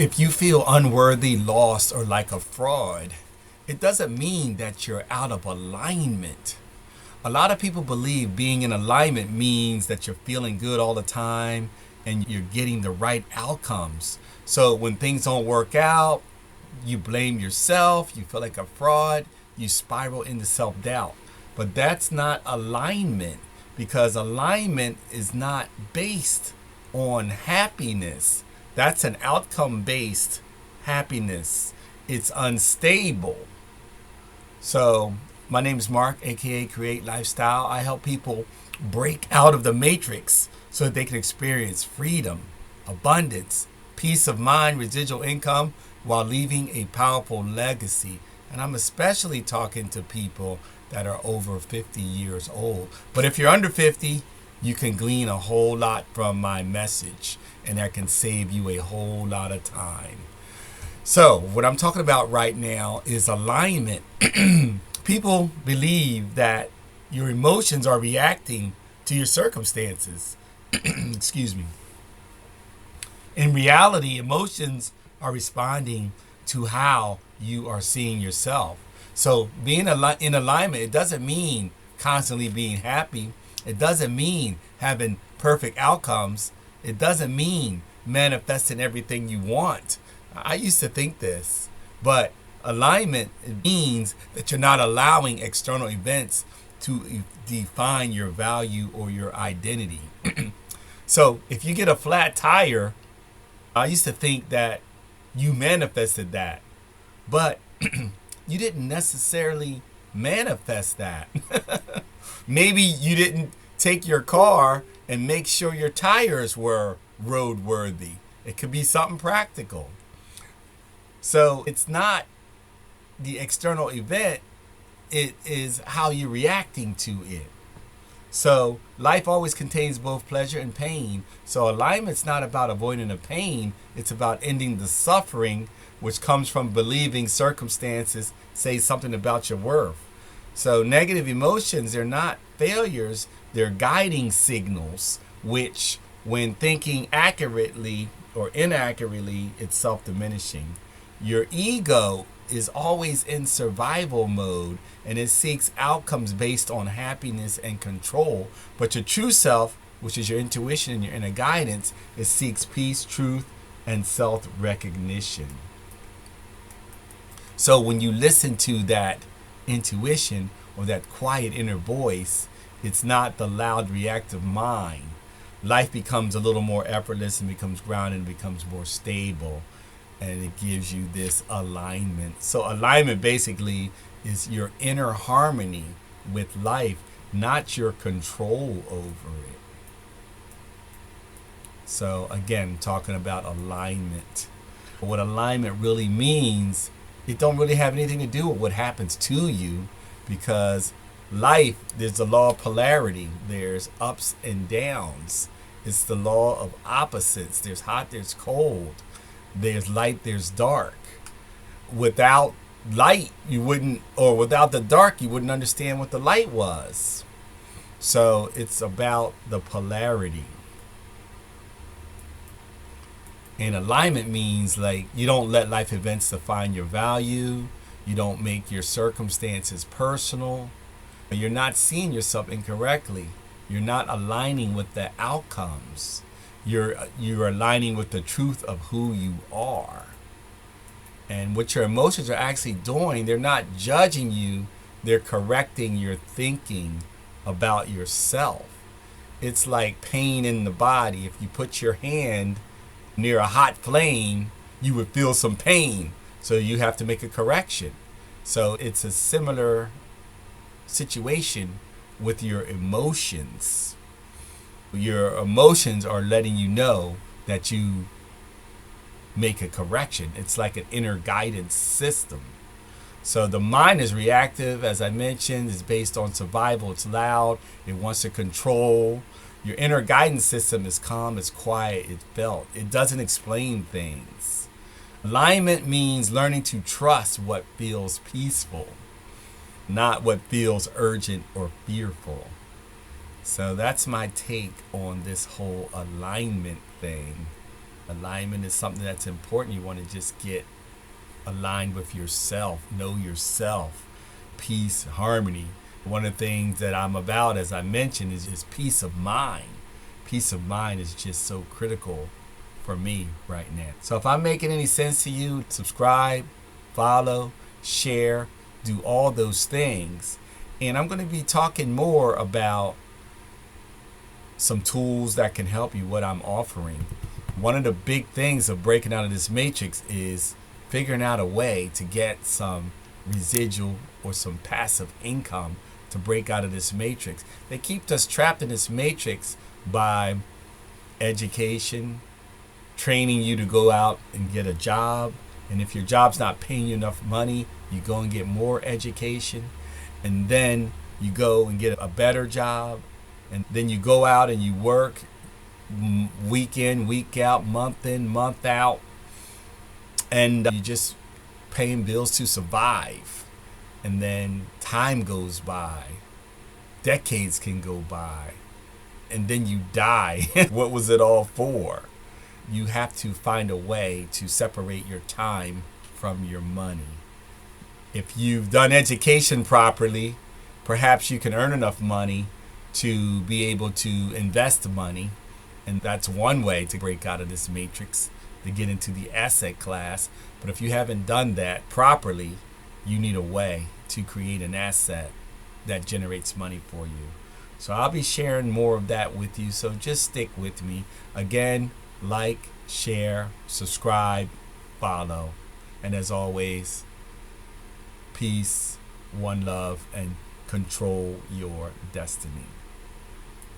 If you feel unworthy, lost, or like a fraud, it doesn't mean that you're out of alignment. A lot of people believe being in alignment means that you're feeling good all the time and you're getting the right outcomes. So when things don't work out, you blame yourself, you feel like a fraud, you spiral into self doubt. But that's not alignment, because alignment is not based on happiness. That's an outcome based happiness. It's unstable. So, my name is Mark, aka Create Lifestyle. I help people break out of the matrix so that they can experience freedom, abundance, peace of mind, residual income while leaving a powerful legacy. And I'm especially talking to people that are over 50 years old. But if you're under 50, you can glean a whole lot from my message, and that can save you a whole lot of time. So, what I'm talking about right now is alignment. People believe that your emotions are reacting to your circumstances. Excuse me. In reality, emotions are responding to how you are seeing yourself. So, being in alignment, it doesn't mean constantly being happy. It doesn't mean having perfect outcomes. It doesn't mean manifesting everything you want. I used to think this, but alignment means that you're not allowing external events to define your value or your identity. So if you get a flat tire, I used to think that you manifested that, but you didn't necessarily manifest that. Maybe you didn't take your car and make sure your tires were roadworthy. It could be something practical. So it's not the external event, it is how you're reacting to it. So life always contains both pleasure and pain. So alignment's not about avoiding the pain, it's about ending the suffering, which comes from believing circumstances say something about your worth. So negative emotions, they're not failures, they're guiding signals, which when thinking accurately or inaccurately, it's self-diminishing. Your ego is always in survival mode, and it seeks outcomes based on happiness and control. But your true self, which is your intuition and your inner guidance, it seeks peace, truth, and self-recognition. So when you listen to that intuition or that quiet inner voice, it's not the loud reactive mind. Life becomes a little more effortless and becomes grounded and becomes more stable. And it gives you this alignment. So alignment basically is your inner harmony with life, not your control over it. So again, talking about alignment. What alignment really means, it don't really have anything to do with what happens to you, because life, there's the law of polarity. There's ups and downs. It's the law of opposites. There's hot, there's cold. There's light, there's dark. Without light, you wouldn't, or without the dark, you wouldn't understand what the light was. So it's about the polarity. And alignment means like you don't let life events define your value. You don't make your circumstances personal. You're not seeing yourself incorrectly. You're not aligning with the outcomes. You're aligning with the truth of who you are. And what your emotions are actually doing, they're not judging you, they're correcting your thinking about yourself. It's like pain in the body. If you put your hand near a hot flame, you would feel some pain. So you have to make a correction. So it's a similar situation with your emotions. Your emotions are letting you know that you make a correction. It's like an inner guidance system. So the mind is reactive, as I mentioned, it's based on survival. It's loud, it wants to control. Your inner guidance system is calm, it's quiet, it's felt. It doesn't explain things. Alignment means learning to trust what feels peaceful, not what feels urgent or fearful. So that's my take on this whole alignment thing. Alignment is something that's important. You want to just get aligned with yourself, know yourself, peace, harmony. One of the things that I'm about, as I mentioned, is just peace of mind. Peace of mind is just so critical for me right now. So if I'm making any sense to you, subscribe, follow, share, do all those things. And I'm going to be talking more about some tools that can help you, what I'm offering. One of the big things of breaking out of this matrix is figuring out a way to get some residual or some passive income to break out of this matrix. They keep us trapped in this matrix by education, training you to go out and get a job. And if your job's not paying you enough money, you go and get more education. And then you go and get a better job. And then you go out and you work week in, week out, month in, month out. And you just paying bills to survive. And then time goes by. Decades can go by. And then you die. What was it all for? You have to find a way to separate your time from your money. If you've done education properly, perhaps you can earn enough money to be able to invest the money. And that's one way to break out of this matrix, to get into the asset class. But if you haven't done that properly, you need a way to create an asset that generates money for you. So I'll be sharing more of that with you. So just stick with me. Again, like, share, subscribe, follow. And as always, peace, one love, and control your destiny.